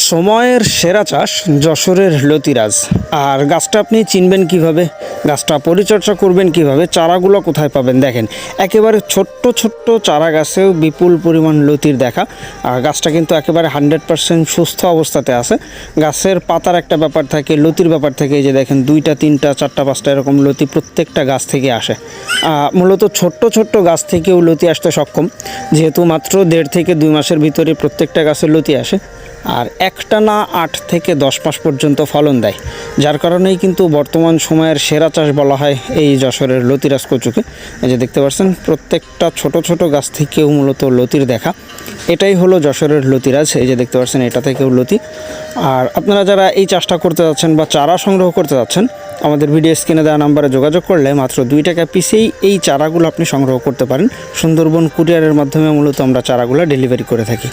সময়ের সেরা চাষ যশোরের লতিরাজ। আর গাছটা আপনি চিনবেন কিভাবে, গাছটা পরিচর্যা করবেন কিভাবে, চারাগুলো কোথায় পাবেন দেখেন। একেবারে ছোট্ট ছোট্ট চারা গাছেও বিপুল পরিমাণ লতির দেখা। আর গাছটা কিন্তু একেবারে 100% সুস্থ অবস্থাতে আছে। গাছের পাতার একটা ব্যাপার থাকে, লতির ব্যাপার থাকে। এই যে দেখেন 2টা 3টা 4টা 5টা এরকম লতি প্রত্যেকটা গাছ থেকে আসে। মূলত ছোট্ট ছোট্ট গাছ থেকেও লতি আসতে সক্ষম, যেহেতু মাত্র 1.5 থেকে 2 মাসের ভিতরে প্রত্যেকটা গাছের লতি আসে। আর একটানা 8 থেকে 10 মাস পর্যন্ত ফলন দেয়, যার কারণেই কিন্তু বর্তমান সময়ের সেরা চাষ বলা হয় এই যশোরের লতিরাজ কচুকে। এই যে দেখতে পাচ্ছেন প্রত্যেকটা ছোট ছোট গাছ থেকেও মূলত লতির দেখা। এটাই হলো যশোরের লতিরাজ। এই যে দেখতে পাচ্ছেন এটা থেকেও লতি। আর আপনারা যারা এই চাষটা করতে যাচ্ছেন বা চারা সংগ্রহ করতে যাচ্ছেন, আমাদের ভিডিও স্ক্রিনে দেওয়া নাম্বারে যোগাযোগ করলে মাত্র 2 টাকা পিসেই এই চারাগুলো আপনি সংগ্রহ করতে পারেন। সুন্দরবন কুরিয়ারের মাধ্যমে মূলত আমরা চারাগুলো ডেলিভারি করে থাকি।